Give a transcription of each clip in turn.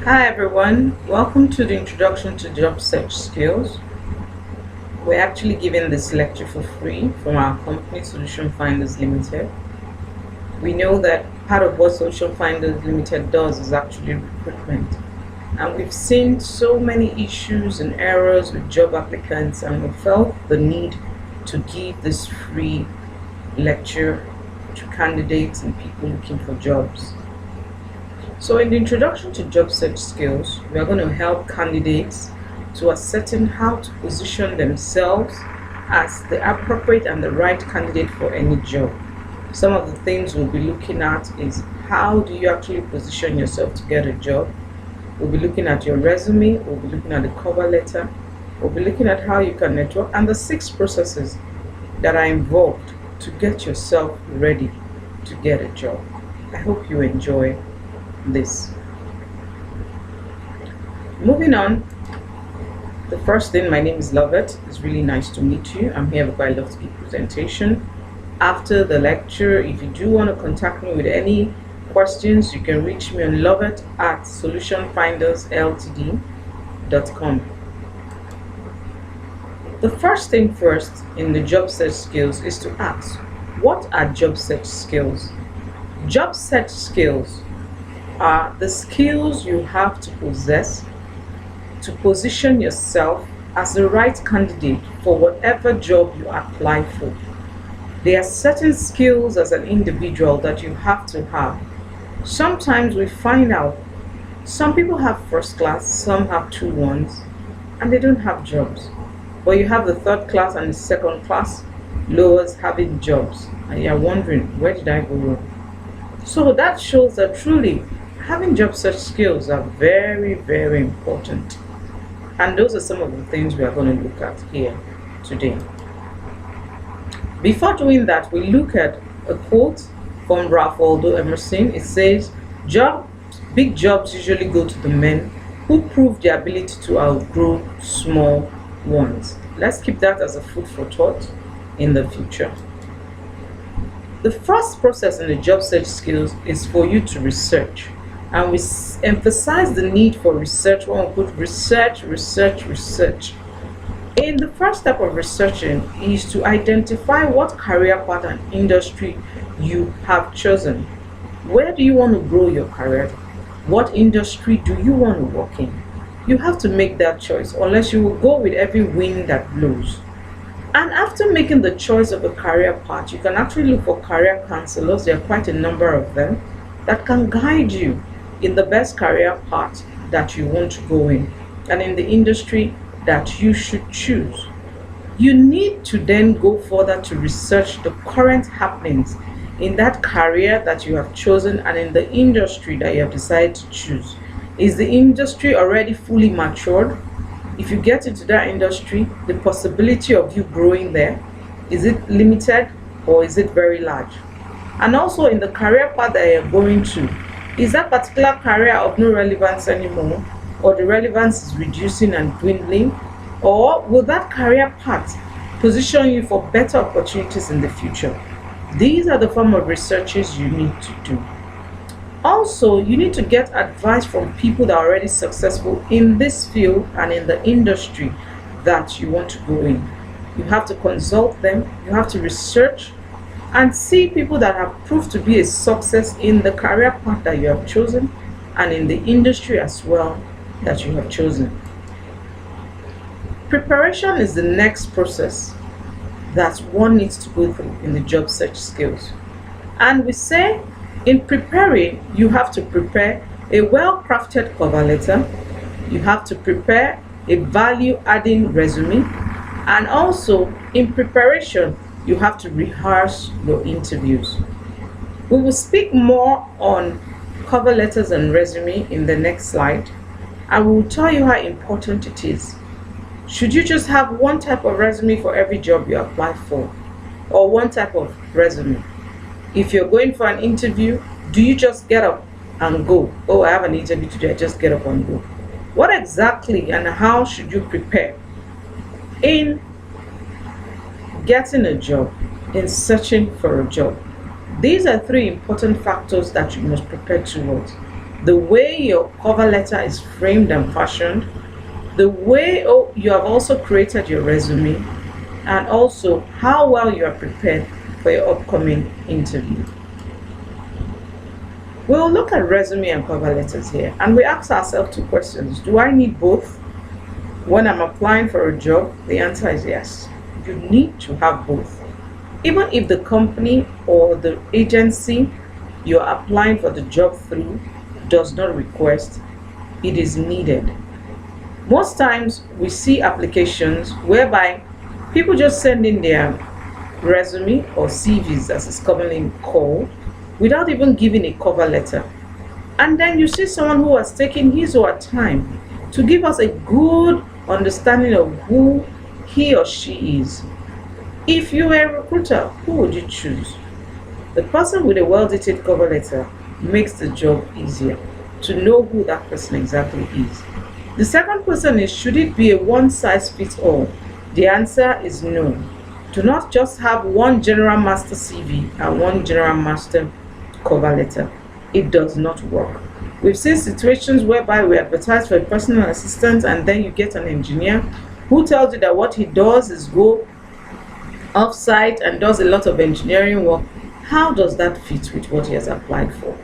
Hi everyone, welcome to the Introduction to Job Search Skills. We're actually giving this lecture for free from our company Solution Finders Limited. We know that part of what Solution Finders Limited does is actually recruitment. And we've seen so many issues and errors with job applicants, and we felt the need to give this free lecture to candidates and people looking for jobs. So in the Introduction to Job Search Skills, we are going to help candidates to ascertain how to position themselves as the appropriate and the right candidate for any job. Some of the things we'll be looking at is how do you actually position yourself to get a job. We'll be looking at your resume, we'll be looking at the cover letter, we'll be looking at how you can network and the 6 processes that are involved to get yourself ready to get a job. I hope you enjoy this. Moving on, the first thing, my name is Lovett. It's really nice to meet you. I'm here because I love to give presentation. After the lecture, if you do want to contact me with any questions, you can reach me on lovett@solutionfindersltd.com. The first thing first in the job search skills is to ask, what are job search skills? Job search skills are the skills you have to possess to position yourself as the right candidate for whatever job you apply for. There are certain skills as an individual that you have to have. Sometimes we find out some people have first class, some have 2-1s, and they don't have jobs. But you have the third class and the second class lowers having jobs, and you're wondering, where did I go wrong? So that shows that truly having job search skills are very, very important. And those are some of the things we are going to look at here today. Before doing that, we look at a quote from Ralph Waldo Emerson. It says, big jobs usually go to the men who prove their ability to outgrow small ones. Let's keep that as a food for thought in the future. The first process in the job search skills is for you to research. And we emphasize the need for research when we put research. In the first step of researching is to identify what career path and industry you have chosen. Where do you want to grow your career? What industry do you want to work in? You have to make that choice, unless you will go with every wind that blows. And after making the choice of a career path, you can actually look for career counselors. There are quite a number of them that can guide you in the best career path that you want to go in and in the industry that you should choose. You need to then go further to research the current happenings in that career that you have chosen and in the industry that you have decided to choose. Is the industry already fully matured? If you get into that industry, the possibility of you growing there, is it limited or is it very large? And also in the career path that you're going to, is that particular career of no relevance anymore, or the relevance is reducing and dwindling? Or will that career path position you for better opportunities in the future? These are the form of researches you need to do. Also, you need to get advice from people that are already successful in this field and in the industry that you want to go in. You have to consult them, you have to research and see people that have proved to be a success in the career path that you have chosen and in the industry as well that you have chosen. Preparation is the next process that one needs to go through in the job search skills. And we say in preparing, you have to prepare a well-crafted cover letter, you have to prepare a value-adding resume, and also in preparation, you have to rehearse your interviews. We will speak more on cover letters and resume in the next slide, and we will tell you how important it is. Should you just have one type of resume for every job you apply for, or one type of resume? If you're going for an interview, do you just get up and go? Oh, I have an interview today, I just get up and go. What exactly and how should you prepare in getting a job, in searching for a job? These are 3 important factors that you must prepare towards. the way your cover letter is framed and fashioned, the way you have also created your resume, and also how well you are prepared for your upcoming interview. We'll look at resume and cover letters here, and we ask ourselves two questions. Do I need both? When I'm applying for a job, the answer is yes. You need to have both. Even if the company or the agency you're applying for the job through does not request, it is needed. Most times we see applications whereby people just send in their resume or CVs, as it's commonly called, without even giving a cover letter. And then you see someone who has taken his or her time to give us a good understanding of who he or she is. If you were a recruiter, who would you choose? The person with a well-detailed cover letter makes the job easier to know who that person exactly is. The second question is, should it be a one-size-fits-all? The answer is no. Do not just have one general master CV and one general master cover letter. It does not work. We've seen situations whereby we advertise for a personal assistant and then you get an engineer who tells you that what he does is go off-site and does a lot of engineering work. How does that fit with what he has applied for?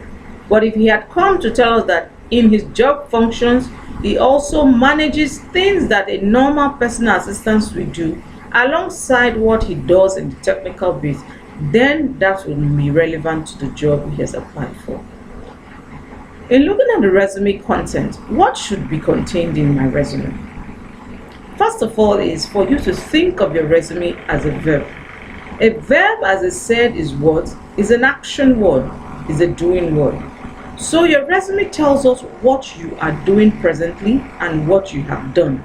But if he had come to tell us that in his job functions, he also manages things that a normal personal assistant will do alongside what he does in the technical bit, then that will be relevant to the job he has applied for. In looking at the resume content, what should be contained in my resume? First of all is for you to think of your resume as a verb. A verb, as I said, is what? Is an action word, is a doing word. So your resume tells us what you are doing presently and what you have done.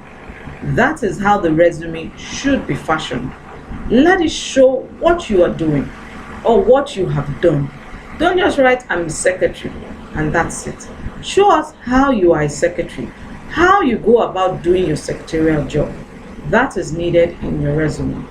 That is how the resume should be fashioned. Let it show what you are doing or what you have done. Don't just write, I'm the secretary, and that's it. Show us how you are a secretary, how you go about doing your secretarial job. That is needed in your resume.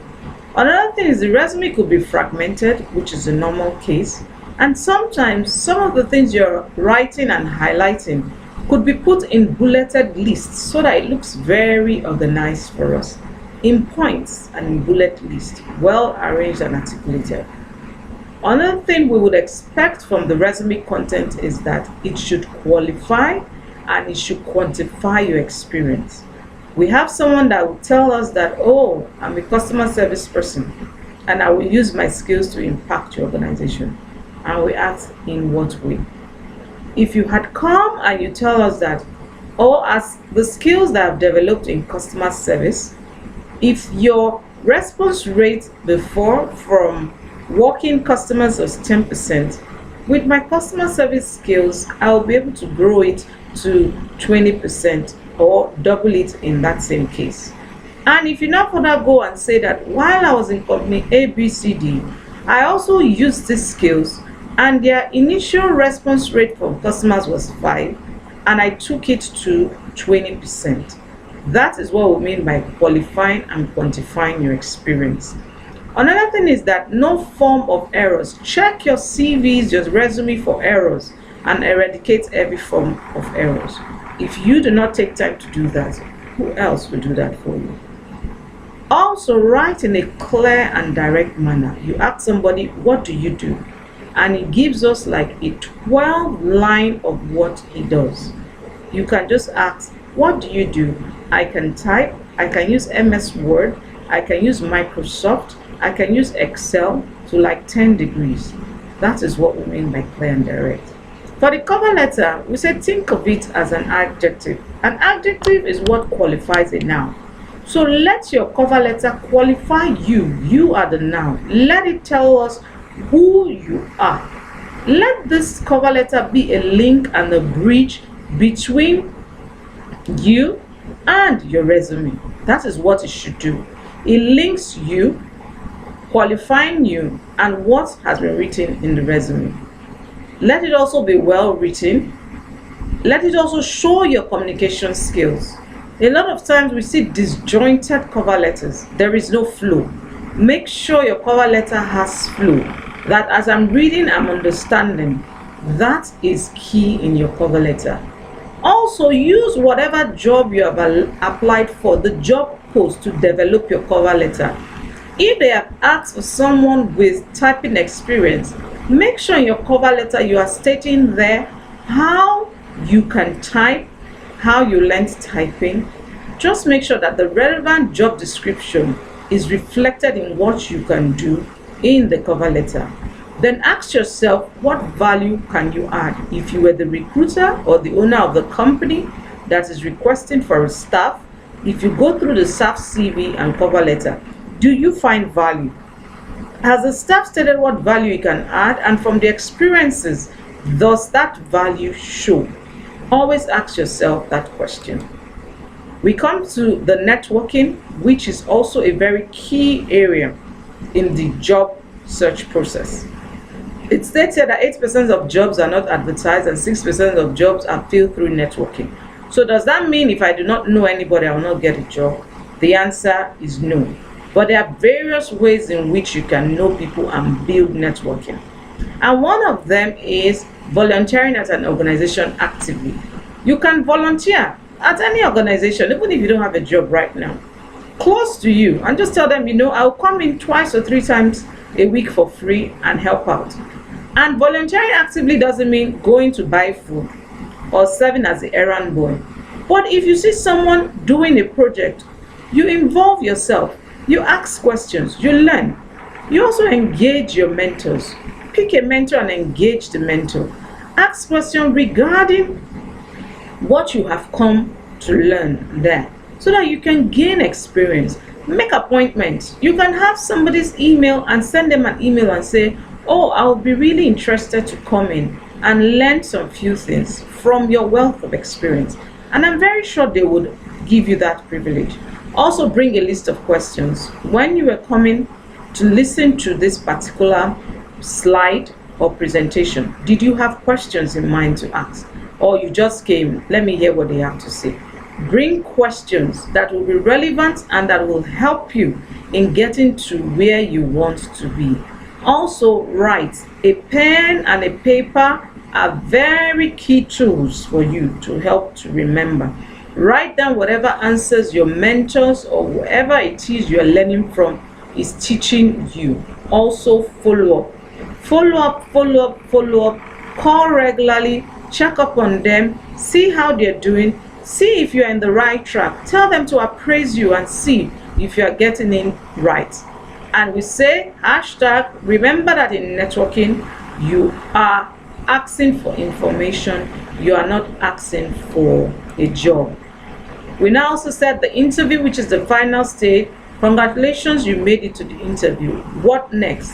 Another thing is the resume could be fragmented, which is a normal case, and sometimes some of the things you're writing and highlighting could be put in bulleted lists so that it looks very organized for us, in points and in bullet lists, well arranged and articulated. Another thing we would expect from the resume content is that it should qualify and it should quantify your experience. We have someone that will tell us that, oh, I'm a customer service person and I will use my skills to impact your organization. And we ask, in what way? If you had come and you tell us that, oh, as the skills that I've developed in customer service, if your response rate before from walk-in customers was 10%, with my customer service skills, I'll be able to grow it to 20% or double it in that same case. And if you now further go and say that while I was in company ABCD, I also used these skills and their initial response rate from customers was 5 and I took it to 20%. That is what we mean by qualifying and quantifying your experience. Another thing is that no form of errors. Check your CVs, your resume for errors and eradicate every form of errors. If you do not take time to do that, who else will do that for you? Also, write in a clear and direct manner. You ask somebody, what do you do? And he gives us like a 12 line of what he does. You can just ask, what do you do? I can type, I can use MS Word, I can use Microsoft, I can use Excel to like 10 degrees. That is what we mean by clear and direct. For the cover letter, we said think of it as an adjective. An adjective is what qualifies a noun. So let your cover letter qualify you. You are the noun. Let it tell us who you are. Let this cover letter be a link and a bridge between you and your resume. That is what it should do. It links you, qualifying you, and what has been written in the resume. Let it also be well written. Let it also show your communication skills. A lot of times we see disjointed cover letters. There is no flow. Make sure your cover letter has flow. That as I'm reading, I'm understanding. That is key in your cover letter. Also, use whatever job you have applied for, the job post, to develop your cover letter. If they have asked for someone with typing experience, make sure in your cover letter you are stating there how you can type, how you learned typing. Just make sure that the relevant job description is reflected in what you can do in the cover letter. Then ask yourself, what value can you add? If you were the recruiter or the owner of the company that is requesting for a staff, if you go through the staff CV and cover letter, do you find value? Has the staff stated what value you can add, and from the experiences, does that value show? Always ask yourself that question. We come to the networking, which is also a very key area in the job search process. It states here that 8% of jobs are not advertised and 6% of jobs are filled through networking. So does that mean if I do not know anybody, I will not get a job? The answer is no. But there are various ways in which you can know people and build networking. And one of them is volunteering at an organization actively. You can volunteer at any organization, even if you don't have a job right now, close to you, and just tell them, I'll come in 2 or 3 times a week for free and help out. And volunteering actively doesn't mean going to buy food or serving as the errand boy. But if you see someone doing a project, you involve yourself, you ask questions, you learn. You also engage your mentors. Pick a mentor and engage the mentor. Ask questions regarding what you have come to learn there, so that you can gain experience. Make appointments. You can have somebody's email and send them an email and say, oh, I'll be really interested to come in and learn some few things from your wealth of experience. And I'm very sure they would give you that privilege. Also bring a list of questions. When you were coming to listen to this particular slide or presentation, did you have questions in mind to ask? Or you just came, let me hear what they have to say. Bring questions that will be relevant and that will help you in getting to where you want to be. Also write. A pen and a paper are very key tools for you to help to remember. Write down whatever answers your mentors or whoever it is you are learning from is teaching you. Also follow up. Follow up, follow up, follow up. Call regularly, check up on them, see how they're doing, see if you're in the right track. Tell them to appraise you and see if you are getting in right. And we say hashtag, remember that in networking, you are asking for information, you are not asking for a job. We now also said the interview, which is the final stage. Congratulations, you made it to the interview. What next?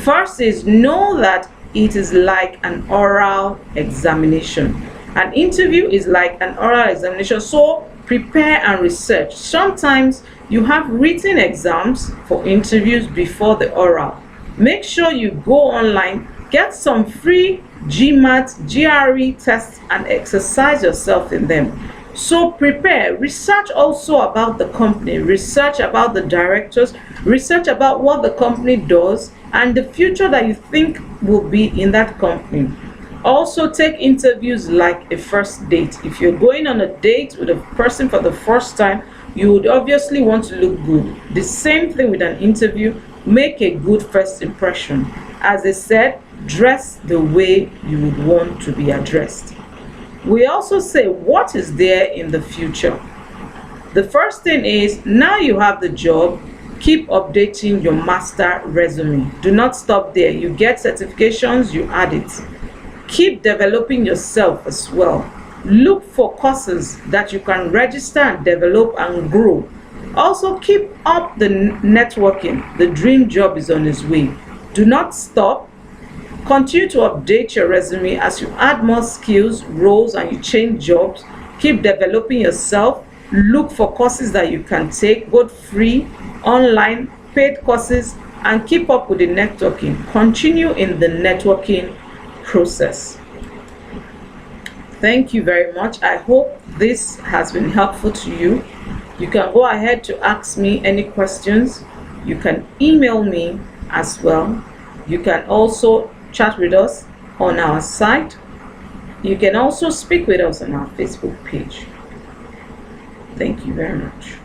First is know that it is like an oral examination. An interview is like an oral examination, so prepare and research. Sometimes you have written exams for interviews before the oral. Make sure you go online, get some free GMAT, GRE tests and exercise yourself in them. So prepare, research also about the company, research about the directors, research about what the company does and the future that you think will be in that company. Also take interviews like a first date. If you're going on a date with a person for the first time, you would obviously want to look good. The same thing with an interview, make a good first impression. As I said, dress the way you would want to be addressed. We also say what is there in the future. The first thing is, now you have the job, keep updating your master resume. Do not stop there. You get certifications, you add it. Keep developing yourself as well. Look for courses that you can register and develop and grow. Also keep up the networking. The dream job is on its way. Do not stop. Continue to update your resume as you add more skills, roles, and you change jobs. Keep developing yourself. Look for courses that you can take, both free, online, paid courses, and keep up with the networking. Continue in the networking process. Thank you very much. I hope this has been helpful to you. You can go ahead to ask me any questions. You can email me as well. You can also chat with us on our site. You can also speak with us on our Facebook page. Thank you very much.